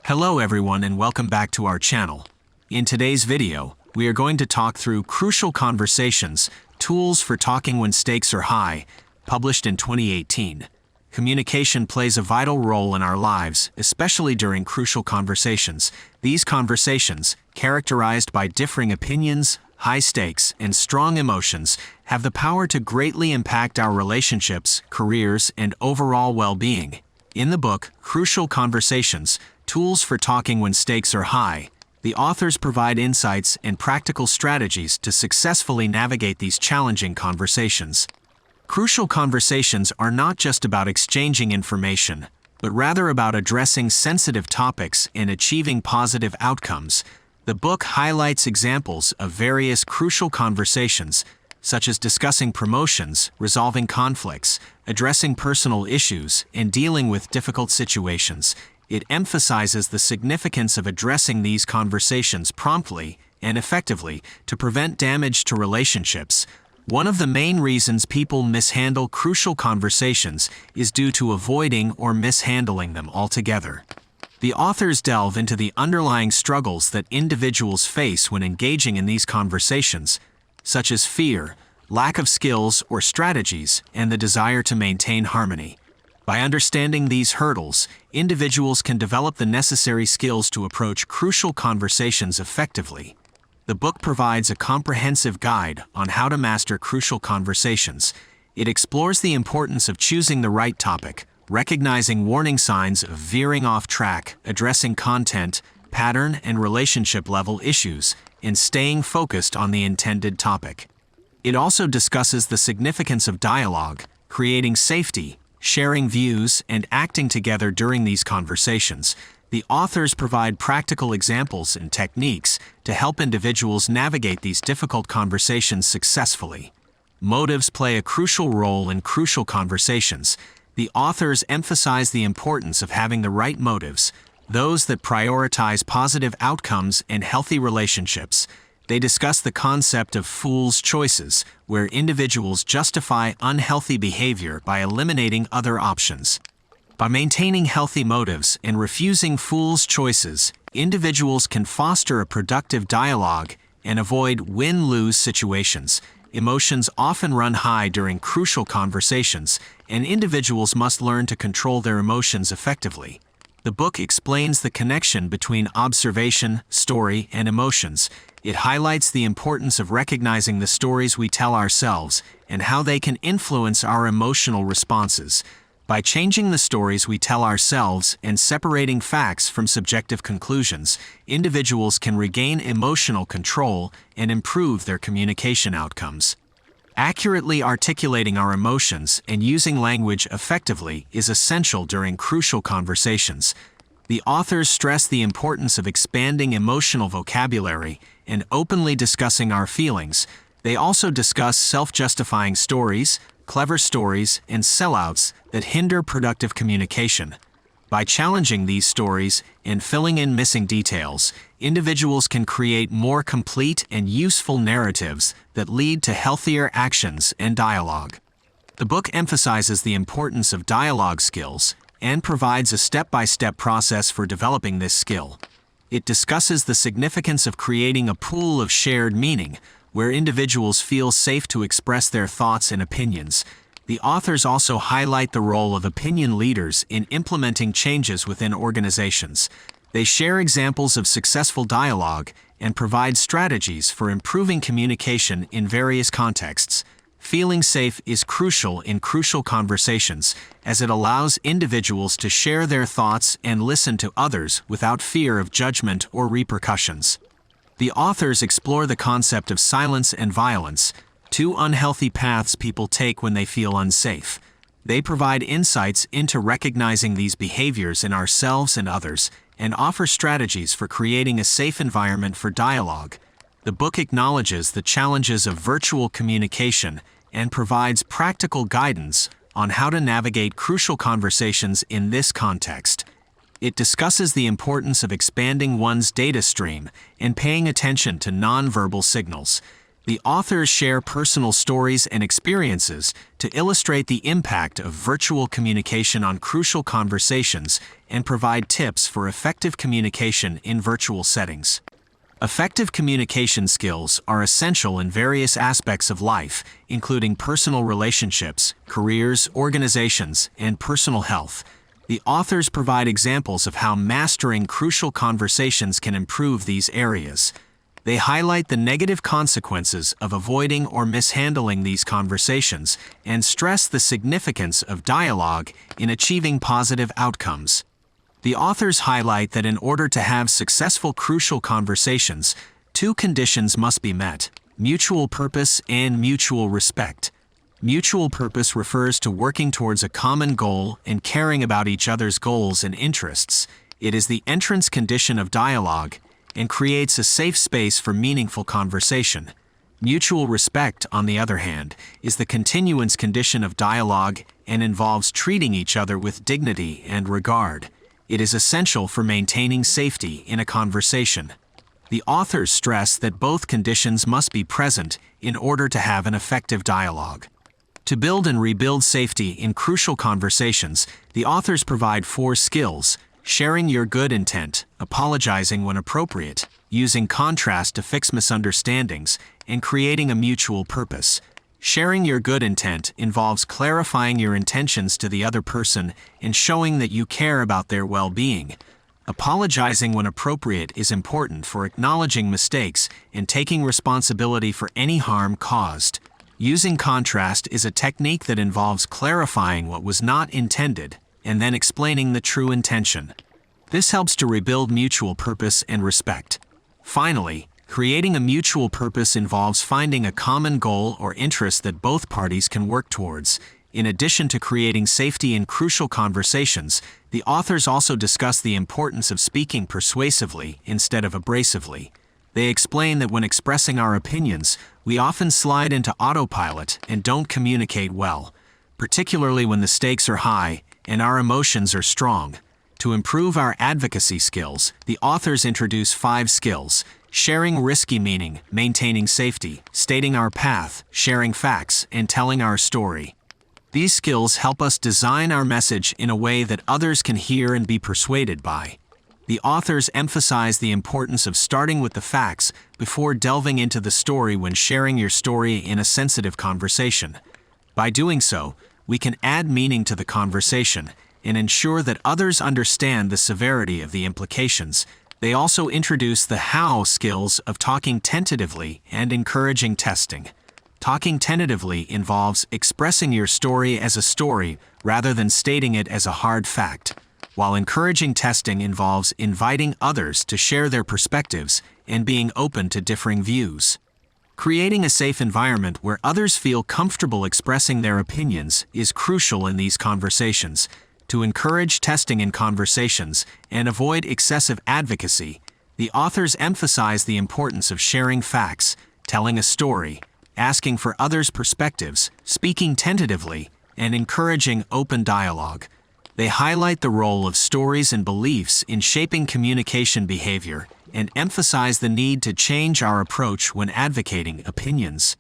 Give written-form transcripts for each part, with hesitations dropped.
Hello everyone and welcome back to our channel. In today's video, we are going to talk through Crucial Conversations, Tools for Talking When Stakes Are High, published in 2018. Communication plays a vital role in our lives, especially during crucial conversations. These conversations, characterized by differing opinions, high stakes, and strong emotions, have the power to greatly impact our relationships, careers, and overall well-being. In the book, Crucial Conversations, Tools for Talking When Stakes Are High, the authors provide insights and practical strategies to successfully navigate these challenging conversations. Crucial conversations are not just about exchanging information, but rather about addressing sensitive topics and achieving positive outcomes. The book highlights examples of various crucial conversations, such as discussing promotions, resolving conflicts, addressing personal issues, and dealing with difficult situations. It emphasizes the significance of addressing these conversations promptly and effectively to prevent damage to relationships. One of the main reasons people mishandle crucial conversations is due to avoiding or mishandling them altogether. The authors delve into the underlying struggles that individuals face when engaging in these conversations, such as fear, lack of skills or strategies, and the desire to maintain harmony. By understanding these hurdles, individuals can develop the necessary skills to approach crucial conversations effectively. The book provides a comprehensive guide on how to master crucial conversations. It explores the importance of choosing the right topic, recognizing warning signs of veering off track, addressing content, pattern, and relationship-level issues, and staying focused on the intended topic. It also discusses the significance of dialogue, creating safety, sharing views, and acting together during these conversations. The authors provide practical examples and techniques to help individuals navigate these difficult conversations successfully. Motives play a crucial role in crucial conversations. The authors emphasize the importance of having the right motives, those that prioritize positive outcomes and healthy relationships. They discuss the concept of fool's choices, where individuals justify unhealthy behavior by eliminating other options. By maintaining healthy motives and refusing fool's choices, individuals can foster a productive dialogue and avoid win-lose situations. Emotions often run high during crucial conversations, and individuals must learn to control their emotions effectively. The book explains the connection between observation, story, and emotions. It highlights the importance of recognizing the stories we tell ourselves and how they can influence our emotional responses. By changing the stories we tell ourselves and separating facts from subjective conclusions, individuals can regain emotional control and improve their communication outcomes. Accurately articulating our emotions and using language effectively is essential during crucial conversations. The authors stress the importance of expanding emotional vocabulary and openly discussing our feelings. They also discuss self-justifying stories, clever stories, and sellouts that hinder productive communication. By challenging these stories and filling in missing details, individuals can create more complete and useful narratives that lead to healthier actions and dialogue. The book emphasizes the importance of dialogue skills and provides a step-by-step process for developing this skill. It discusses the significance of creating a pool of shared meaning, where individuals feel safe to express their thoughts and opinions. The authors also highlight the role of opinion leaders in implementing changes within organizations. They share examples of successful dialogue and provide strategies for improving communication in various contexts. Feeling safe is crucial in crucial conversations, as it allows individuals to share their thoughts and listen to others without fear of judgment or repercussions. The authors explore the concept of silence and violence, two unhealthy paths people take when they feel unsafe. They provide insights into recognizing these behaviors in ourselves and others, and offer strategies for creating a safe environment for dialogue. The book acknowledges the challenges of virtual communication and provides practical guidance on how to navigate crucial conversations in this context. It discusses the importance of expanding one's data stream and paying attention to nonverbal signals. The authors share personal stories and experiences to illustrate the impact of virtual communication on crucial conversations and provide tips for effective communication in virtual settings. Effective communication skills are essential in various aspects of life, including personal relationships, careers, organizations, and personal health. The authors provide examples of how mastering crucial conversations can improve these areas. They highlight the negative consequences of avoiding or mishandling these conversations and stress the significance of dialogue in achieving positive outcomes. The authors highlight that in order to have successful crucial conversations, two conditions must be met: mutual purpose and mutual respect. Mutual purpose refers to working towards a common goal and caring about each other's goals and interests. It is the entrance condition of dialogue and creates a safe space for meaningful conversation. Mutual respect, on the other hand, is the continuance condition of dialogue and involves treating each other with dignity and regard. It is essential for maintaining safety in a conversation. The authors stress that both conditions must be present in order to have an effective dialogue. To build and rebuild safety in crucial conversations, the authors provide 4 skills: sharing your good intent, apologizing when appropriate, using contrast to fix misunderstandings, and creating a mutual purpose. Sharing your good intent involves clarifying your intentions to the other person and showing that you care about their well-being. Apologizing when appropriate is important for acknowledging mistakes and taking responsibility for any harm caused. Using contrast is a technique that involves clarifying what was not intended and then explaining the true intention. This helps to rebuild mutual purpose and respect. Finally, creating a mutual purpose involves finding a common goal or interest that both parties can work towards. In addition to creating safety in crucial conversations, the authors also discuss the importance of speaking persuasively instead of abrasively. They explain that when expressing our opinions, we often slide into autopilot and don't communicate well, particularly when the stakes are high and our emotions are strong. To improve our advocacy skills, the authors introduce 5 skills: sharing risky meaning, maintaining safety, stating our path, sharing facts, and telling our story. These skills help us design our message in a way that others can hear and be persuaded by. The authors emphasize the importance of starting with the facts before delving into the story when sharing your story in a sensitive conversation. By doing so, we can add meaning to the conversation and ensure that others understand the severity of the implications. They also introduce the how skills of talking tentatively and encouraging testing. Talking tentatively involves expressing your story as a story rather than stating it as a hard fact, while encouraging testing involves inviting others to share their perspectives and being open to differing views. Creating a safe environment where others feel comfortable expressing their opinions is crucial in these conversations. To encourage testing in conversations and avoid excessive advocacy, the authors emphasize the importance of sharing facts, telling a story, asking for others' perspectives, speaking tentatively, and encouraging open dialogue. They highlight the role of stories and beliefs in shaping communication behavior and emphasize the need to change our approach when advocating opinions.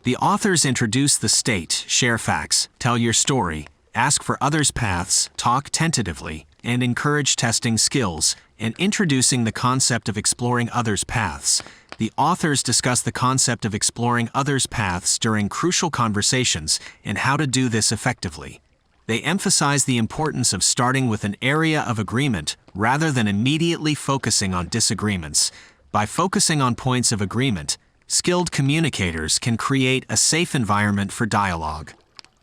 The authors introduce the state, share facts, tell your story, ask for others' paths, talk tentatively, and encourage testing skills, and introducing the concept of exploring others' paths. The authors discuss the concept of exploring others' paths during crucial conversations and how to do this effectively. They emphasize the importance of starting with an area of agreement rather than immediately focusing on disagreements. By focusing on points of agreement, skilled communicators can create a safe environment for dialogue.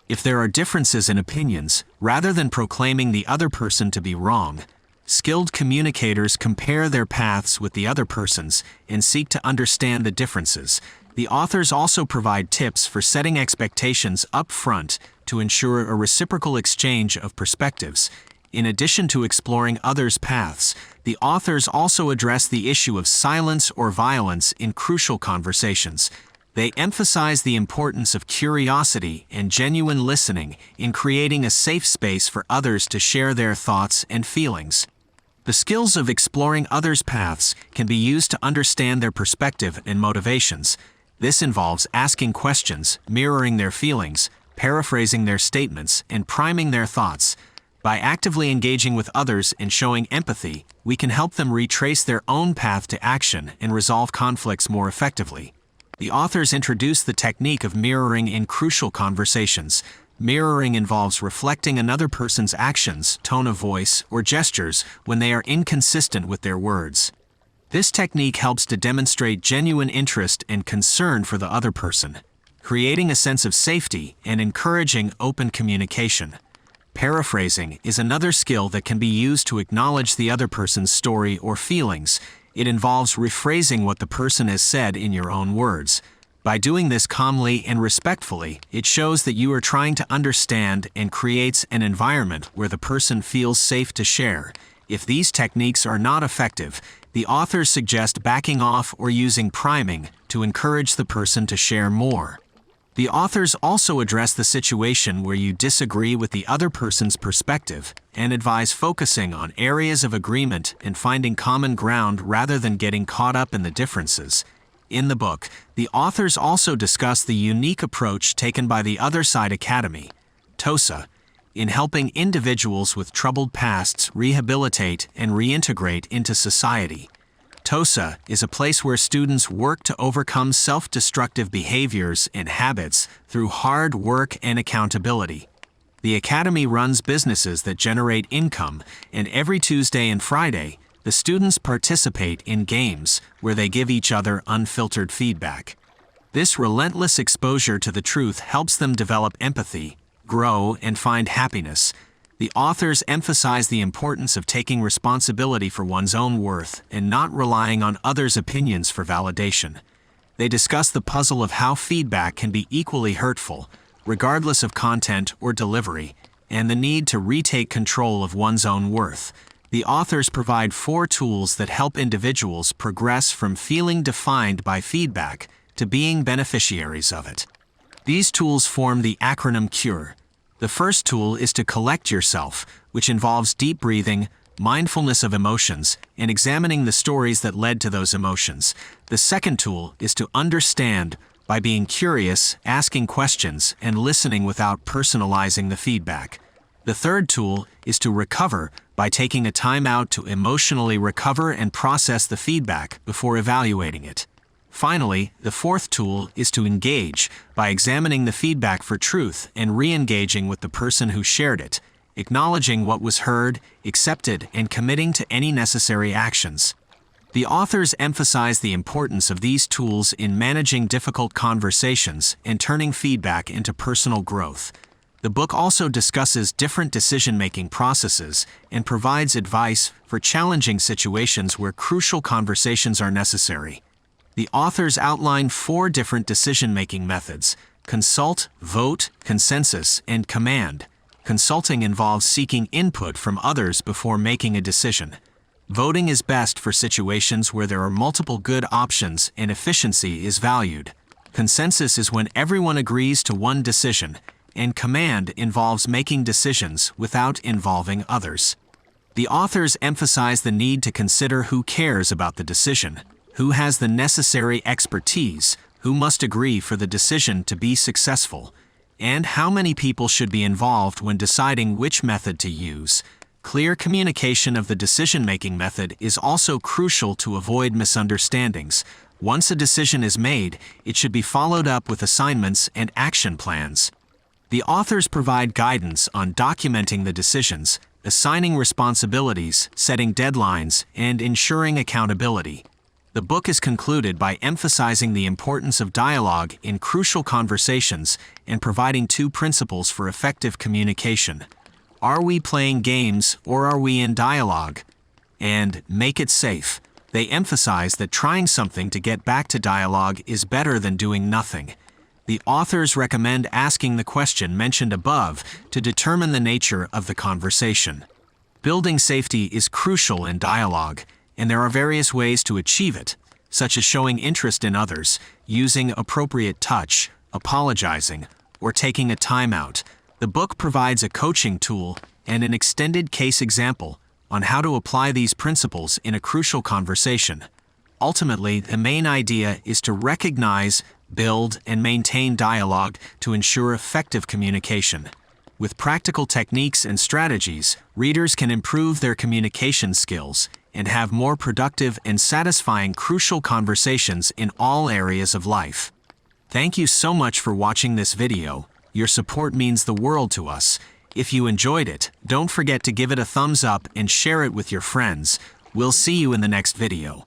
If there are differences in opinions, rather than proclaiming the other person to be wrong, skilled communicators compare their paths with the other person's and seek to understand the differences. The authors also provide tips for setting expectations up front to ensure a reciprocal exchange of perspectives. In addition to exploring others' paths, the authors also address the issue of silence or violence in crucial conversations. They emphasize the importance of curiosity and genuine listening in creating a safe space for others to share their thoughts and feelings. The skills of exploring others' paths can be used to understand their perspective and motivations. This involves asking questions, mirroring their feelings, paraphrasing their statements, and priming their thoughts. By actively engaging with others and showing empathy, we can help them retrace their own path to action and resolve conflicts more effectively. The authors introduce the technique of mirroring in crucial conversations. Mirroring involves reflecting another person's actions, tone of voice, or gestures when they are inconsistent with their words. This technique helps to demonstrate genuine interest and concern for the other person, creating a sense of safety and encouraging open communication. Paraphrasing is another skill that can be used to acknowledge the other person's story or feelings. It involves rephrasing what the person has said in your own words. By doing this calmly and respectfully, it shows that you are trying to understand and creates an environment where the person feels safe to share. If these techniques are not effective, the authors suggest backing off or using priming to encourage the person to share more. The authors also address the situation where you disagree with the other person's perspective and advise focusing on areas of agreement and finding common ground rather than getting caught up in the differences. In the book, the authors also discuss the unique approach taken by the Other Side Academy, TOSA, in helping individuals with troubled pasts rehabilitate and reintegrate into society. TOSA is a place where students work to overcome self-destructive behaviors and habits through hard work and accountability. The Academy runs businesses that generate income, and every Tuesday and Friday, the students participate in games where they give each other unfiltered feedback. This relentless exposure to the truth helps them develop empathy, grow, and find happiness. The authors emphasize the importance of taking responsibility for one's own worth and not relying on others' opinions for validation. They discuss the puzzle of how feedback can be equally hurtful, regardless of content or delivery, and the need to retake control of one's own worth. The authors provide 4 tools that help individuals progress from feeling defined by feedback to being beneficiaries of it. These tools form the acronym CURE. The first tool is to collect yourself, which involves deep breathing, mindfulness of emotions, and examining the stories that led to those emotions. The second tool is to understand by being curious, asking questions, and listening without personalizing the feedback. The third tool is to recover by taking a time out to emotionally recover and process the feedback before evaluating it. Finally, the fourth tool is to engage by examining the feedback for truth and re-engaging with the person who shared it, acknowledging what was heard, accepted, and committing to any necessary actions. The authors emphasize the importance of these tools in managing difficult conversations and turning feedback into personal growth. The book also discusses different decision-making processes and provides advice for challenging situations where crucial conversations are necessary. The authors outline 4 different decision-making methods: consult, vote, consensus, and command. Consulting involves seeking input from others before making a decision. Voting is best for situations where there are multiple good options and efficiency is valued. Consensus is when everyone agrees to one decision, and command involves making decisions without involving others. The authors emphasize the need to consider who cares about the decision, who has the necessary expertise, who must agree for the decision to be successful, and how many people should be involved when deciding which method to use. Clear communication of the decision-making method is also crucial to avoid misunderstandings. Once a decision is made, it should be followed up with assignments and action plans. The authors provide guidance on documenting the decisions, assigning responsibilities, setting deadlines, and ensuring accountability. The book is concluded by emphasizing the importance of dialogue in crucial conversations and providing 2 principles for effective communication. Are we playing games or are we in dialogue? And make it safe. They emphasize that trying something to get back to dialogue is better than doing nothing. The authors recommend asking the question mentioned above to determine the nature of the conversation. Building safety is crucial in dialogue, and there are various ways to achieve it, such as showing interest in others, using appropriate touch, apologizing, or taking a timeout. The book provides a coaching tool and an extended case example on how to apply these principles in a crucial conversation. Ultimately, the main idea is to recognize, build, and maintain dialogue to ensure effective communication. With practical techniques and strategies, readers can improve their communication skills and have more productive and satisfying crucial conversations in all areas of life. Thank you so much for watching this video. Your support means the world to us. If you enjoyed it, don't forget to give it a thumbs up and share it with your friends. We'll see you in the next video.